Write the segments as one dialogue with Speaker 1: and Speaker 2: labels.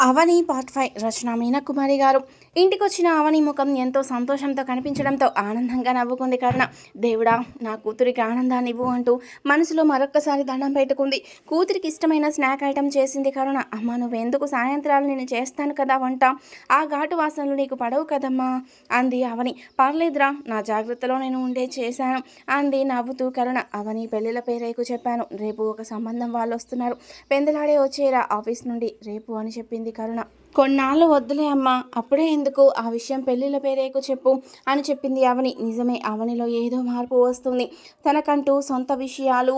Speaker 1: అవని part 5 రచన మీనాకుమారి గారు. ఇంటికొచ్చిన అవని ముఖం ఎంతో సంతోషంతో కనిపించడంతో ఆనందంగా నవ్వుకుంది కరుణ. దేవుడా, నా కూతురికి ఆనందాన్ని ఇవ్వు అంటూ మనసులో మరొక్కసారి దండం పెట్టుకుంది. కూతురికి ఇష్టమైన స్నాక్ ఐటెం చేసింది కరుణ. అమ్మ, నువ్వెందుకు సాయంత్రాలు నేను చేస్తాను కదా వంట, ఆ ఘాటు వాసనలు నీకు పడవు కదమ్మా అంది అవని. పర్లేదురా, నా జాగ్రత్తలో నేను ఉండే చేశాను అంది నవ్వుతూ కరుణ. అవని పెళ్ళిళ్ళ పేరేకు చెప్పాను, రేపు ఒక సంబంధం వాళ్ళు వస్తున్నారు, పెందలాడే వచ్చేరా ఆఫీస్ నుండి రేపు అని చెప్పింది కరుణ. కొన్నాళ్ళు వద్దులే అమ్మా, అప్పుడే ఎందుకు, ఆ విషయం పెళ్ళిళ్ళ పేరేకు చెప్పు అని చెప్పింది అవని. నిజమే, అవనిలో ఏదో మార్పు వస్తుంది. తనకంటూ సొంత విషయాలు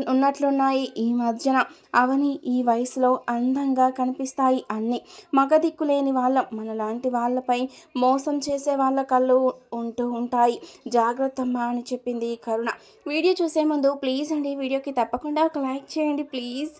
Speaker 1: ఉన్నట్లున్నాయి ఈ మధ్యన. అవని ఈ వయసులో అందంగా కనిపిస్తాయి అన్నీ. మగదిక్కు లేని వాళ్ళం, మనలాంటి వాళ్ళపై మోసం చేసే వాళ్ళ కళ్ళు ఉంటూ ఉంటాయి, జాగ్రత్తమ్మా అని చెప్పింది కరుణ. వీడియో చూసే ముందు ప్లీజ్ అండి, వీడియోకి తప్పకుండా ఒక లైక్ చేయండి ప్లీజ్.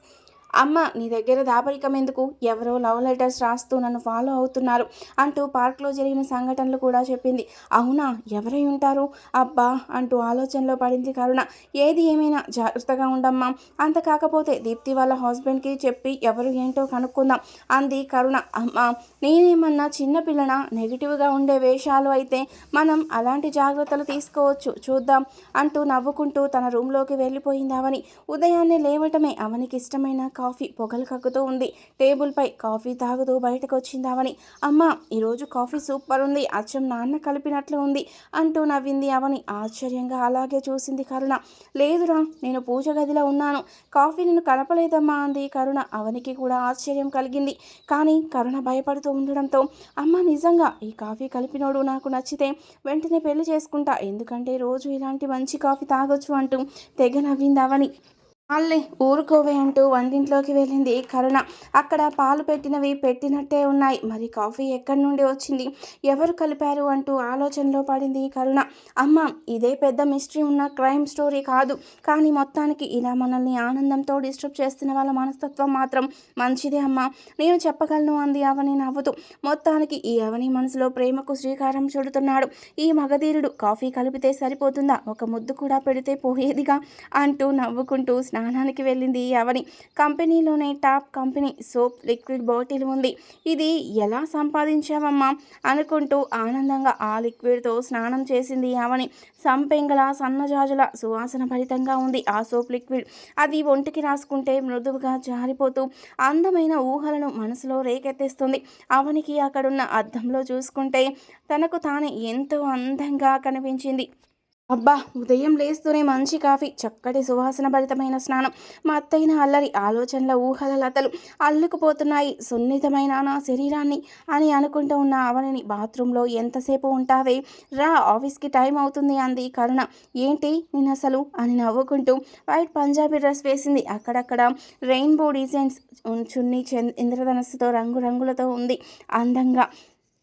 Speaker 1: అమ్మ, నీ దగ్గర దాపరికం ఎందుకు, ఎవరో లవ్ లెటర్స్ రాస్తూ నన్ను ఫాలో అవుతున్నారు అంటూ పార్క్లో జరిగిన సంఘటనలు కూడా చెప్పింది. అవునా, ఎవరై ఉంటారు అబ్బా అంటూ ఆలోచనలో పడింది కరుణ. ఏది ఏమైనా జాగ్రత్తగా ఉండమ్మా, అంత కాకపోతే దీప్తి వాళ్ళ హస్బెండ్కి చెప్పి ఎవరు ఏంటో కనుక్కుందాం అంది కరుణ. అమ్మ, నేనేమన్నా చిన్నపిల్లన, నెగిటివ్గా ఉండే వేషాలు అయితే మనం అలాంటి జాగ్రత్తలు తీసుకోవచ్చు, చూద్దాం అంటూ నవ్వుకుంటూ తన రూమ్లోకి వెళ్ళిపోయింది అవని. ఉదయాన్నే లేవటమే అవనికి ఇష్టమైన కాఫీ పొగలు కక్కుతూ ఉంది. టేబుల్పై కాఫీ తాగుతూ బయటకు వచ్చింది అవని. అమ్మ, ఈరోజు కాఫీ సూపర్ ఉంది, అచ్చం నాన్న కలిపినట్లు ఉంది అంటూ నవ్వింది అవని. ఆశ్చర్యంగా అలాగే చూసింది కరుణ. లేదురా, నేను పూజ గదిలో ఉన్నాను, కాఫీ నేను కలపలేదమ్మా అంది కరుణ. అవనికి కూడా ఆశ్చర్యం కలిగింది. కానీ కరుణ భయపడుతూ ఉండడంతో, అమ్మ నిజంగా ఈ కాఫీ కలిపినోడు నాకు నచ్చితే వెంటనే పెళ్లి చేసుకుంటా, ఎందుకంటే రోజు ఇలాంటి మంచి కాఫీ తాగొచ్చు అంటూ తెగ నవ్వింది అవని. వాళ్ళే ఊరుకోవే అంటూ వంటింట్లోకి వెళ్ళింది కరుణ. అక్కడ పాలు పెట్టినట్టే ఉన్నాయి, మరి కాఫీ ఎక్కడి నుండి వచ్చింది, ఎవరు కలిపారు అంటూ ఆలోచనలో పడింది కరుణ. అమ్మ, ఇదే పెద్ద మిస్టరీ ఉన్న క్రైమ్ స్టోరీ కాదు, కానీ మొత్తానికి ఇలా మనల్ని ఆనందంతో డిస్టర్బ్ చేస్తున్న వాళ్ళ మనస్తత్వం మాత్రం మంచిదే అమ్మ, నేను చెప్పగలను అంది అవని నవ్వుతూ. మొత్తానికి ఈ అవని మనసులో ప్రేమకు శ్రీకారం చుడుతున్నాడు ఈ మగధీరుడు. కాఫీ కలిపితే సరిపోతుందా, ఒక ముద్దు కూడా పెడితే పోయేదిగా అంటూ నవ్వుకుంటూ స్నానానికి వెళ్ళింది అవని. కంపెనీలోనే top company soap liquid bottle ఉంది, ఇది ఎలా సంపాదించావమ్మా అనుకుంటూ ఆనందంగా ఆ లిక్విడ్తో స్నానం చేసింది అవని. సంపెంగల సన్నజాజుల సువాసన భరితంగా ఉంది ఆ సోప్ లిక్విడ్. అది ఒంటికి రాసుకుంటే మృదువుగా జారిపోతూ అందమైన ఊహలను మనసులో రేకెత్తిస్తుంది. అవనికి అక్కడున్న అద్దంలో చూసుకుంటే తనకు తానే ఎంతో అందంగా కనిపించింది. అబ్బా, ఉదయం లేస్తూనే మంచి కాఫీ, చక్కటి సువాసన భరితమైన స్నానం, మా అత్తైన అల్లరి, ఆలోచనల ఊహల లతలు అల్లుకుపోతున్నాయి సున్నితమైన నా శరీరాన్ని అని అనుకుంటూ ఉన్న అవనిని. బాత్రూంలో ఎంతసేపు ఉంటావే, రా ఆఫీస్కి టైం అవుతుంది అంది కరుణ. ఏంటి నేను అసలు అని నవ్వుకుంటూ వైట్ పంజాబీ డ్రెస్ వేసింది. అక్కడక్కడ రెయిన్బో డిజైన్స్, చున్నీ ఇంద్రధనస్సుతో రంగురంగులతో ఉంది అందంగా.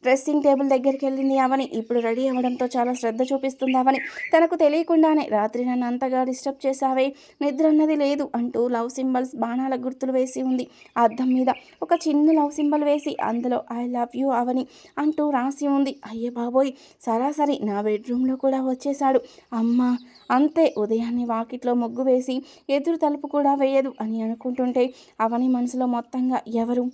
Speaker 1: డ్రెస్సింగ్ టేబుల్ దగ్గరికి వెళ్ళింది అవని. ఇప్పుడు రెడీ అవ్వడంతో చాలా శ్రద్ధ చూపిస్తుంది అవని. తనకు తెలియకుండానే, రాత్రి నన్ను అంతగా డిస్టర్బ్ చేశావే, నిద్ర అన్నది లేదు అంటూ లవ్ సింబల్స్, బాణాల గుర్తులు వేసి ఉంది. అద్దం మీద ఒక చిన్న లవ్ సింబల్ వేసి అందులో ఐ లవ్ యూ అవని అంటూ రాసి ఉంది. అయ్యే బాబోయ్, సరాసరి నా బెడ్రూమ్లో కూడా వచ్చేశాడు. అమ్మా, అంతే, ఉదయాన్నే వాకిట్లో ముగ్గు వేసి ఎదురు తలుపు కూడా వేయదు అని అనుకుంటుంటే అవని మనసులో మొత్తంగా ఎవరు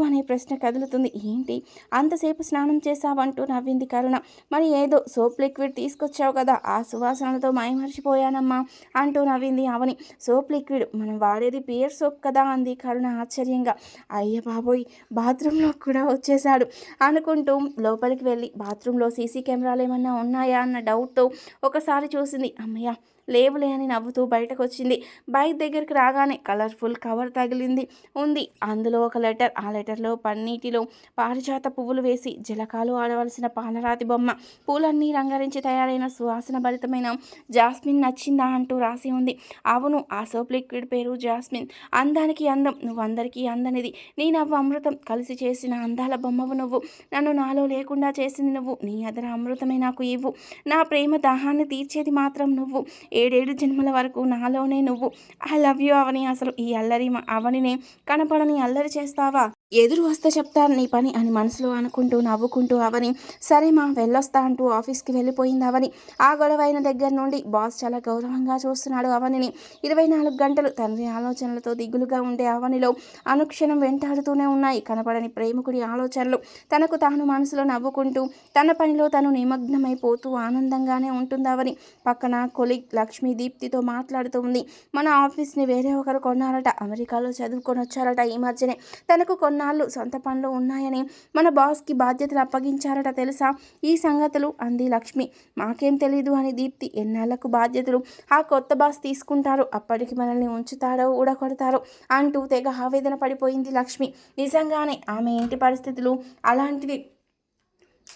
Speaker 1: అనే ప్రశ్న కదులుతుంది. ఏంటి అంతసేపు స్నానం చేసావంటూ నవ్వింది కరుణ. మరి ఏదో సోప్ లిక్విడ్ తీసుకొచ్చావు కదా, ఆ సువాసనలతో మైమర్చిపోయానమ్మా అంటూ నవ్వింది అవని. సోప్ లిక్విడ్, మనం వాడేది పియర్ సోప్ కదా అంది కరుణ ఆశ్చర్యంగా. అయ్య బాబోయ్, బాత్రూంలో కూడా వచ్చేశాడు అనుకుంటూ లోపలికి వెళ్ళి బాత్రూంలో సీసీ కెమెరాలు ఏమన్నా ఉన్నాయా అన్న డౌట్తో ఒకసారి చూసింది. అమ్మయ్య, లేవులే అని నవ్వుతూ బయటకు వచ్చింది. బైక్ దగ్గరికి రాగానే కలర్ఫుల్ కవర్ తగిలింది ఉంది, అందులో ఒక లెటర్. ఆ లెటర్లో పన్నీటిలో పారిజాత పువ్వులు వేసి జలకాలు ఆడవలసిన పాలరాతి బొమ్మ, పూలన్నీ రంగరించి తయారైన సువాసన భరితమైన జాస్మిన్ నచ్చిందా అంటూ రాసి ఉంది. అవును, ఆ సోప్ లిక్విడ్ పేరు జాస్మిన్. అందానికి అందం, నువ్వు అందరికీ అందనిది, నీ నవ్వు అమృతం, కలిసి చేసిన అందాల బొమ్మవు నువ్వు, నన్ను నాలో లేకుండా చేసింది నువ్వు, నీ అదర అమృతమే నాకు ఇవ్వు, నా ప్రేమ దాహాన్ని తీర్చేది మాత్రం నువ్వు, 7 జన్మల వరకు నాలోనే నువ్వు. ఐ లవ్ యూ అవని. అసలు ఈ అల్లరి అవనినే కనపడని అల్లరి చేస్తావా? ఎదురు వస్తే చెప్తాను నీ పని అని మనసులో అనుకుంటూ నవ్వుకుంటూ అవని సరే మా వెళ్ళొస్తా అంటూ ఆఫీస్కి వెళ్ళిపోయింది అవని. ఆ గొడవ అయిన దగ్గర నుండి బాస్ చాలా గౌరవంగా చూస్తున్నాడు అవనిని. 24 గంటలు తండ్రి ఆలోచనలతో దిగులుగా ఉండే అవనిలో అనుక్షణం వెంటాడుతూనే ఉన్నాయి కనపడని ప్రేమికుడి ఆలోచనలు. తనకు తాను మనసులో నవ్వుకుంటూ తన పనిలో తను నిమగ్నమైపోతూ ఆనందంగానే ఉంటుంది అవని. పక్కన కొలీగ్ లక్ష్మి దీప్తితో మాట్లాడుతూ ఉంది. మన ఆఫీస్ని వేరే ఒకరు కొన్నారట, అమెరికాలో చదువుకొని వచ్చారట ఈ మధ్యనే. తనకు కొన్నాళ్ళు సొంత పనులు ఉన్నాయని మన బాస్కి బాధ్యతలు అప్పగించారట తెలుసా ఈ సంగతులు అంది లక్ష్మి. మాకేం తెలీదు అని దీప్తి. ఎన్నాళ్లకు బాధ్యతలు ఆ కొత్త బాస్ తీసుకుంటారు, అప్పటికి మనల్ని ఉంచుతారో ఊడకొడతారో అంటూ తెగ ఆవేదన పడిపోయింది లక్ష్మి. నిజంగానే ఆమె ఇంటి పరిస్థితులు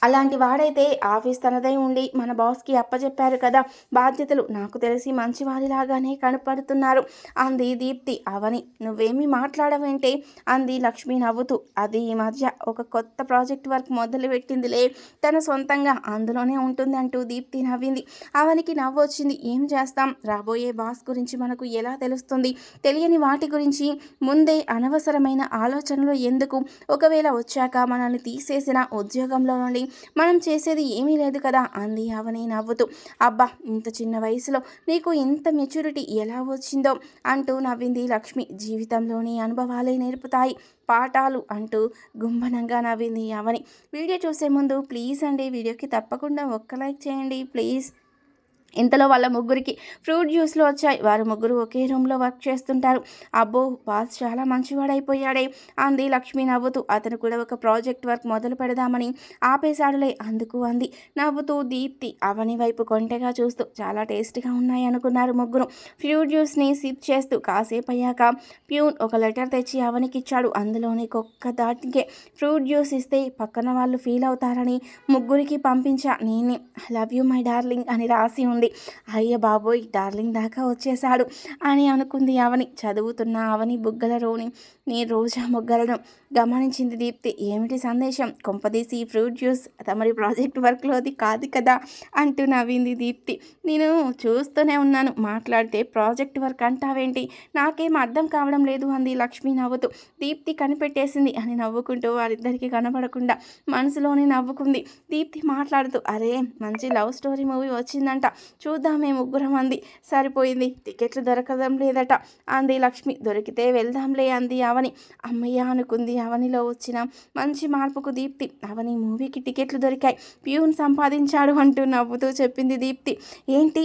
Speaker 1: అలాంటి వాడైతే ఆఫీస్ తనదై ఉండి మన బాస్కి అప్పచెప్పారు కదా బాధ్యతలు. నాకు తెలిసి మంచివారిలాగానే కనపడుతున్నారు అంది దీప్తి. అవని నువ్వేమీ మాట్లాడవేంటే అంది లక్ష్మి నవ్వుతూ. అది ఈ మధ్య ఒక కొత్త ప్రాజెక్ట్ వర్క్ మొదలుపెట్టిందిలే, తన సొంతంగా అందులోనే ఉంటుంది అంటూ దీప్తి నవ్వింది. అవనికి నవ్వు వచ్చింది. ఏం చేస్తాం, రాబోయే బాస్ గురించి మనకు ఎలా తెలుస్తుంది? తెలియని వాటి గురించి ముందే అనవసరమైన ఆలోచనలు ఎందుకు? ఒకవేళ వచ్చాక మనల్ని తీసేసిన ఉద్యోగంలో నుండి మనం చేసేది ఏమీ లేదు కదా అంది అవని నవ్వుతూ. అబ్బా, ఇంత చిన్న వయసులో నీకు ఇంత మెచ్యూరిటీ ఎలా వచ్చిందో అంటూ నవ్వింది లక్ష్మి. జీవితంలోని అనుభవాలే నేర్పుతాయి పాఠాలు అంటూ గుంభనంగా నవ్వింది అవని. వీడియో చూసే ముందు ప్లీజ్ అండి వీడియోకి తప్పకుండా ఒక్క లైక్ చేయండి ప్లీజ్. ఇంతలో వాళ్ళ ముగ్గురికి ఫ్రూట్ జ్యూస్లు వచ్చాయి. వారు ముగ్గురు ఒకే రూమ్లో వర్క్ చేస్తుంటారు. అబ్బో, బాస్ చాలా మంచివాడైపోయాడే అంది లక్ష్మి నవ్వుతూ. అతను కూడా ఒక ప్రాజెక్ట్ వర్క్ మొదలు పెడదామని ఆపేశాడులే అందుకు అంది నవ్వుతూ దీప్తి. అవని వైపు కొంటెగా చూస్తూ. చాలా టేస్టీగా ఉన్నాయి అనుకున్నారు ముగ్గురు. ఫ్రూట్ జ్యూస్ని సిప్ చేస్తూ కాసేపు అయ్యాక ప్యూన్ ఒక లెటర్ తెచ్చి అవనికి ఇచ్చాడు. అందులోని ఒక్క దాటికే ఫ్రూట్ జ్యూస్ ఇస్తే పక్కన వాళ్ళు ఫీల్ అవుతారని ముగ్గురికి పంపించా. నేనే లవ్ యూ మై డార్లింగ్ అని రాసి ఉంది. అయ్య బాబోయ్, డార్లింగ్ దాకా వచ్చేశాడు అని అనుకుంది అవని. చదువుతున్న అవని బుగ్గలలోని నీ రోజా మొగ్గలను గమనించింది దీప్తి. ఏమిటి సందేశం? కొంపదీసి ఫ్రూట్ జ్యూస్ తమరి ప్రాజెక్ట్ వర్క్లోది కాదు కదా అంటూ నవ్వింది దీప్తి. నేను చూస్తూనే ఉన్నాను, మాట్లాడితే ప్రాజెక్ట్ వర్క్ అంటావేంటి? నాకేం అర్థం కావడం లేదు అంది లక్ష్మి నవ్వుతూ. దీప్తి కనిపెట్టేసింది అని నవ్వుకుంటూ వారిద్దరికీ కనపడకుండా మనసులోనే నవ్వుకుంది. దీప్తి మాట్లాడుతూ అరే, మంచి లవ్ స్టోరీ మూవీ వచ్చిందంట, చూద్దామే ముగ్గురం అంది. సరిపోయింది, టికెట్లు దొరకడం లేదట అంది లక్ష్మి. దొరికితే వెళ్దాంలే అంది అవని. అమ్మయ్య అనుకుంది అవనిలో వచ్చిన మంచి మార్పుకు దీప్తి. అవని మూవీకి టికెట్లు దొరికాయి, ప్యూన్ సంపాదించాడు అంటూ నవ్వుతూ చెప్పింది దీప్తి. ఏంటి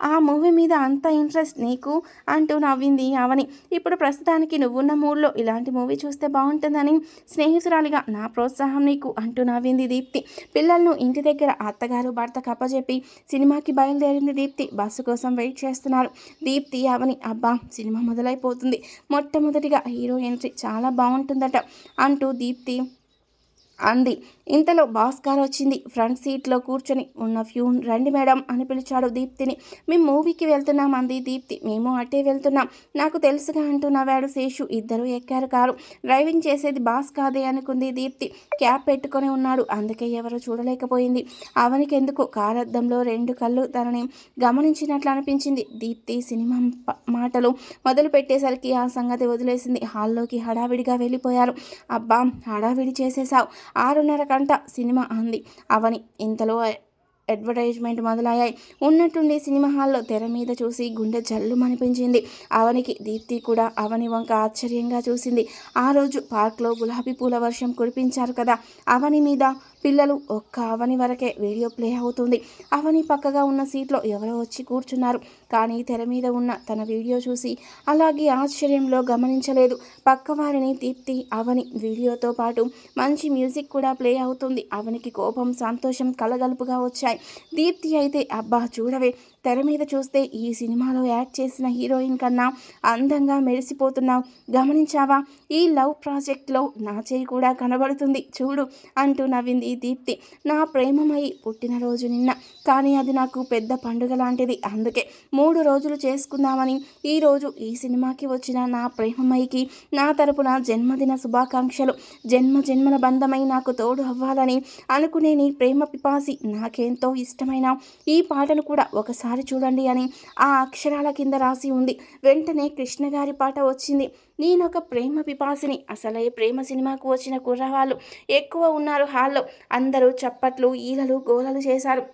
Speaker 1: ఆ మూవీ మీద అంత ఇంట్రెస్ట్ నీకు అంటూ నవ్వింది అవని. ఇప్పుడు ప్రస్తుతానికి నువ్వున్న మూడ్లో ఇలాంటి మూవీ చూస్తే బాగుంటుందని స్నేహితురాలిగా నా ప్రోత్సాహం నీకు అంటూ నవ్వింది దీప్తి. పిల్లలను ఇంటి దగ్గర అత్తగారు భర్త కప్పజెప్పి సినిమాకి బయలుదేరింది దీప్తి. బస్సు కోసం వెయిట్ చేస్తున్నారు దీప్తి అవని. అబ్బా, సినిమా మొదలైపోతుంది, మొట్టమొదటిగా హీరో ఎంట్రీ చాలా బాగుంటుందట అంటూ దీప్తి అంది. ఇంతలో బాస్ కార్ వచ్చింది. ఫ్రంట్ సీట్లో కూర్చొని ఉన్న ఫ్యూన్ రండి మేడం అని పిలిచాడు దీప్తిని. మేము మూవీకి వెళ్తున్నాం అంది దీప్తి. మేము అటే వెళ్తున్నాం, నాకు తెలుసుగా అంటూ నవ్వాడు శేషు. ఇద్దరు ఎక్కారు కారు. డ్రైవింగ్ చేసేది బాస్ కాదే అనుకుంది దీప్తి. క్యాప్ పెట్టుకొని ఉన్నాడు, అందుకే ఎవరో చూడలేకపోయింది. అవనికి ఎందుకు కారద్దంలో 2 కళ్ళు తనని గమనించినట్లు అనిపించింది. దీప్తి సినిమా మాటలు మొదలు పెట్టేసరికి ఆ సంగతి వదిలేసింది. హాల్లోకి హడావిడిగా వెళ్ళిపోయారు. అబ్బా, హడావిడి చేసేసావు, 6:30 గంట సినిమా అంది అవని. ఇంతలో అడ్వర్టైజ్మెంట్ మొదలయ్యాయి. ఉన్నట్టుండి సినిమా హాల్లో తెర మీద చూసి గుండె జల్లుమనిపించింది అవనికి. దీప్తి కూడా అవని వంక ఆశ్చర్యంగా చూసింది. ఆ రోజు పార్క్లో గులాబీ పూల వర్షం కురిపించారు కదా అవని మీద. పిల్లలు ఒక్క అవని వరకే వీడియో ప్లే అవుతుంది. అవని పక్కగా ఉన్న సీట్లో ఎవరో వచ్చి కూర్చున్నారు. కానీ తెర మీద ఉన్న తన వీడియో చూసి అలాగే ఆశ్చర్యంలో గమనించలేదు పక్కవారిని. దీప్తి అవని వీడియోతో పాటు మంచి మ్యూజిక్ కూడా ప్లే అవుతుంది. అవనికి కోపం సంతోషం కలగలుపుగా వచ్చాయి. దీప్తి అయితే అబ్బా చూడవే, తెర మీద చూస్తే ఈ సినిమాలో యాక్ట్ చేసిన హీరోయిన్ కన్నా అందంగా మెరిసిపోతున్నావు, గమనించావా? ఈ లవ్ ప్రాజెక్ట్లో నా చేయి కూడా కనబడుతుంది చూడు అంటూ నవ్వింది దీప్తి. నా ప్రేమమయి పుట్టినరోజు నిన్న, కానీ అది నాకు పెద్ద పండుగ లాంటిది, అందుకే 3 రోజులు చేసుకుందామని ఈరోజు ఈ సినిమాకి వచ్చిన నా ప్రేమమయికి నా తరపున జన్మదిన శుభాకాంక్షలు. జన్మల బంధమై నాకు తోడు అవ్వాలని అనుకునే నీ ప్రేమ పిపాసి నాకెంతో ఇష్టమైన ఈ పాటను కూడా ఒకసారి చూడండి అని ఆ అక్షరాల కింద రాసి ఉంది. వెంటనే కృష్ణ గారి పాట వచ్చింది. నేనొక ప్రేమ పిపాసిని. అసలే ప్రేమ సినిమాకు వచ్చిన కుర్రవాళ్ళు ఎక్కువ ఉన్నారు హాల్లో. అందరూ చప్పట్లు, ఈలలు, గోలలు చేశారు.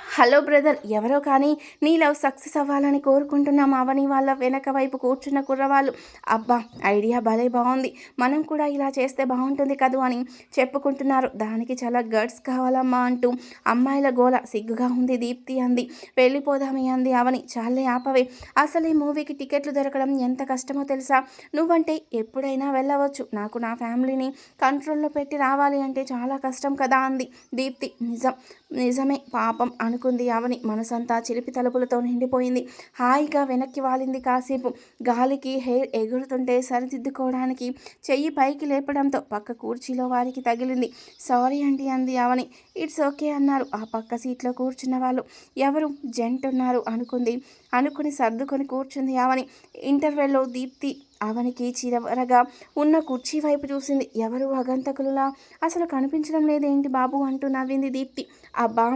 Speaker 1: హలో బ్రదర్, ఎవరో కానీ నీ లవ్ సక్సెస్ అవ్వాలని కోరుకుంటున్నాం అవని వాళ్ళ వెనక వైపు కూర్చున్న కుర్రవాళ్ళు. అబ్బా, ఐడియా భలే బాగుంది, మనం కూడా ఇలా చేస్తే బాగుంటుంది కదూ అని చెప్పుకుంటున్నారు. దానికి చాలా గట్స్ కావాలమ్మా అంటూ అమ్మాయిల గోల. సిగ్గుగా ఉంది దీప్తి అంది. వెళ్ళిపోదామే అంది అవని. చాలే ఆపవే, అసలు ఈ మూవీకి టికెట్లు దొరకడం ఎంత కష్టమో తెలుసా? నువ్వంటే ఎప్పుడైనా వెళ్ళవచ్చు, నాకు నా ఫ్యామిలీని కంట్రోల్లో పెట్టి రావాలి అంటే చాలా కష్టం కదా అంది దీప్తి. నిజమే పాపం అనుకుంది అవని. మనసంతా చిలిపి తలుపులతో నిండిపోయింది. హాయిగా వెనక్కి వాలింది. కాసేపు గాలికి హెయిర్ ఎగురుతుంటే సరిదిద్దుకోవడానికి చెయ్యి పైకి లేపడంతో పక్క కుర్చీలో వారికి తగిలింది. సారీ అంటీ అంది అవని. ఇట్స్ ఓకే అన్నారు ఆ పక్క సీట్లో కూర్చున్న వాళ్ళు. ఎవరు జెంట్ ఉన్నారు అనుకుని సర్దుకొని కూర్చుంది అవని. ఇంటర్వెల్లో దీప్తి అవనికి చివరగా ఉన్న కుర్చీ వైపు చూసింది. ఎవరు అగంతకులులా అసలు కనిపించడం లేదేంటి బాబు అంటూ నవ్వింది దీప్తి. అబ్బా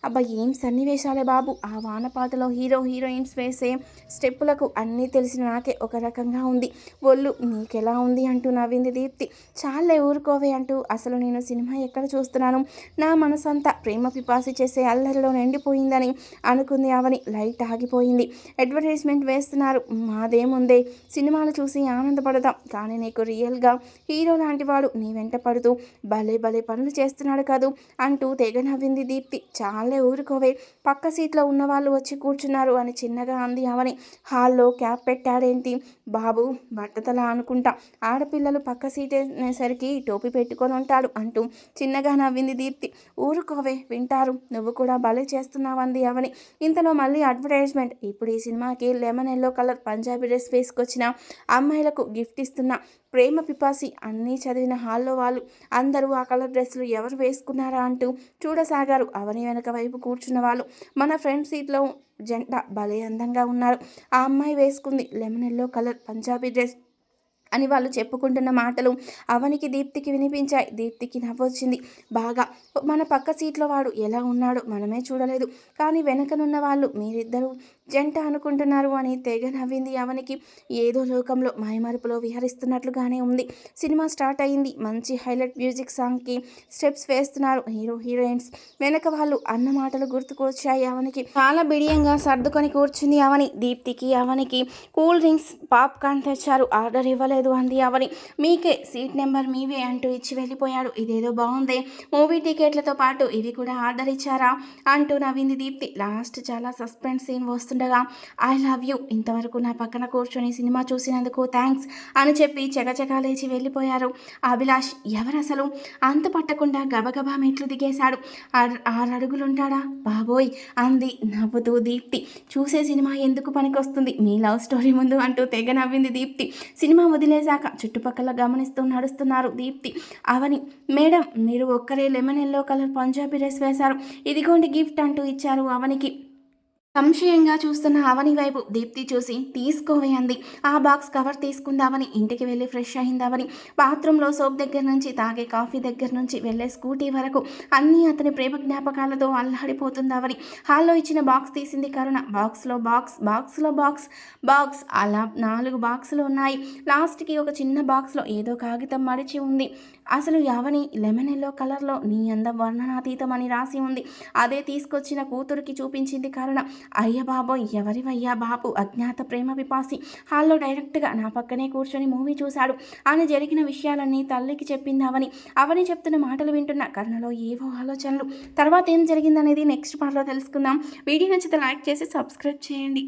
Speaker 1: అబ్బా, ఏం సన్నివేశాలే బాబు. ఆ వానపాటలో హీరోయిన్స్ వేసే స్టెప్పులకు అన్నీ తెలిసిన నాకే ఒక రకంగా ఉంది ఒళ్ళు. నీకెలా ఉంది అంటూ నవ్వింది దీప్తి. చాలే ఊరుకోవే అంటూ అసలు నేను సినిమా ఎక్కడ చూస్తున్నాను, నా మనసంతా ప్రేమ పిపాసి చేసే అల్లరిలో నిండిపోయిందని అనుకుంది అవని. లైట్ ఆగిపోయింది. అడ్వర్టైజ్మెంట్ వేస్తున్నారు. మాదేముందే, సినిమాలు చూసి ఆనందపడతాం, కానీ నీకు రియల్గా హీరో లాంటి వాడు నీ వెంట పడుతూ భలే భలే పనులు చేస్తున్నాడు కదూ అంటూ తెగ నవ్వింది దీప్తి. చాలా ఊరుకోవే, పక్క సీట్లో ఉన్నవాళ్ళు వచ్చి కూర్చున్నారు అని చిన్నగా అంది అవని. హాల్లో క్యాప్ పెట్టాడేంటి బాబు, బట్టతల అనుకుంటా, ఆడపిల్లలు పక్క సీట్ అనేసరికి టోపీ పెట్టుకొని ఉంటాడు అంటూ చిన్నగా నవ్వింది దీప్తి. ఊరుకోవే, వింటారు, నువ్వు కూడా భలే చేస్తున్నావంది అవని. ఇంతలో మళ్ళీ అడ్వర్టైజ్మెంట్. ఇప్పుడు ఈ సినిమాకి lemon yellow colour Punjabi dress వేసుకొచ్చిన అమ్మాయిలకు గిఫ్ట్ ఇస్తున్నా ప్రేమ పిపాసి. అన్నీ చదివిన హాల్లో వాళ్ళు అందరూ ఆ కలర్ డ్రెస్సులు ఎవరు వేసుకున్నారా అంటూ చూడసాగారు. అవని వెనక వైపు కూర్చున్న వాళ్ళు. మన ఫ్రంట్ సీట్లో జంట భలే అందంగా ఉన్నారు. ఆ అమ్మాయి వేసుకుంది lemon yellow colour Punjabi dress అని వాళ్ళు చెప్పుకుంటున్న మాటలు అవనికి దీప్తికి వినిపించాయి. దీప్తికి నవ్వొచ్చింది బాగా. మన పక్క సీట్లో వాడు ఎలా ఉన్నాడో మనమే చూడలేదు, కానీ వెనకనున్న వాళ్ళు మీరిద్దరూ జంట అనుకుంటున్నారు అని తెగ నవ్వింది అవనికి. ఏదో లోకంలో మాయమరుపులో విహరిస్తున్నట్లుగానే ఉంది. సినిమా స్టార్ట్ అయింది. మంచి హైలైట్ మ్యూజిక్ సాంగ్కి స్టెప్స్ వేస్తున్నారు హీరోయిన్స్. వెనక వాళ్ళు అన్న మాటలు గుర్తుకొచ్చాయి అవనికి. చాలా బిడియంగా సర్దుకొని కూర్చుంది అవని. దీప్తికి అవనికి కూల్ డ్రింక్స్, పాప్కార్న్ తెచ్చారు. ఆర్డర్ ఇవ్వలేదు అంది అవని. మీకే, సీట్ నెంబర్ మీవే అంటూ ఇచ్చి వెళ్ళిపోయాడు. ఇదేదో బాగుందే, మూవీ టికెట్లతో పాటు ఇవి కూడా ఆర్డర్ ఇచ్చారా అంటూ నవ్వింది దీప్తి. లాస్ట్ చాలా సస్పెన్స్ సీన్ వస్తుండగా ఐ లవ్ యూ, ఇంతవరకు నా పక్కన కూర్చొని సినిమా చూసినందుకు థ్యాంక్స్ అని చెప్పి చకచకా లేచి వెళ్ళిపోయారు. అభిలాష్ ఎవరసలు అంతు పట్టకుండా గబగబా మెట్లు దిగేశాడు. 6 అడుగులుంటాడా బాబోయ్ అంది నవ్వుతూ దీప్తి. చూసే సినిమా ఎందుకు పనికొస్తుంది మీ లవ్ స్టోరీ ముందు అంటూ తెగ నవ్వింది దీప్తి. సినిమా వదిలేశాక చుట్టుపక్కల గమనిస్తూ నడుస్తున్నారు దీప్తి అవని. మేడం, మీరు ఒక్కరే lemon yellow colour Punjabi dress వేశారు, ఇదిగోండి గిఫ్ట్ అంటూ ఇచ్చారు అవనికి. సంశయంగా చూస్తున్న అవని వైపు దీప్తి చూసి తీసుకోవే అంది. ఆ బాక్స్ కవర్ తీసుకుందామని ఇంటికి వెళ్ళి ఫ్రెష్ అయిందవని. బాత్రూంలో సోప్ దగ్గర నుంచి తాగే కాఫీ దగ్గర నుంచి వెళ్ళే స్కూటీ వరకు అన్నీ అతని ప్రేమ జ్ఞాపకాలతో అల్లాడిపోతుందవని. హాల్లో ఇచ్చిన బాక్స్ తీసింది కరుణ. బాక్స్లో బాక్స్ అలా 4 బాక్సులు ఉన్నాయి. లాస్ట్కి ఒక చిన్న బాక్స్లో ఏదో కాగితం మడిచి ఉంది. అసలు యావని లెమన్ ఎల్లో కలర్లో నీ అందం వర్ణనాతీతం అని రాసి ఉంది. అదే తీసుకొచ్చిన కూతురికి చూపించింది కరుణ. అయ్య బాబోయ్, ఎవరివయ్యా బాబు, అజ్ఞాత ప్రేమ పిపాసి హాల్లో డైరెక్ట్గా నా పక్కనే కూర్చొని మూవీ చూశాడు అని జరిగిన విషయాలన్నీ తల్లికి చెప్పింది అవని. అవని చెప్తున్న మాటలు వింటున్న కరుణలో ఏవో ఆలోచనలు. తర్వాత ఏం జరిగిందనేది నెక్స్ట్ పార్ట్లో తెలుసుకుందాం. వీడియో నచ్చితే లైక్ చేసి సబ్స్క్రైబ్ చేయండి.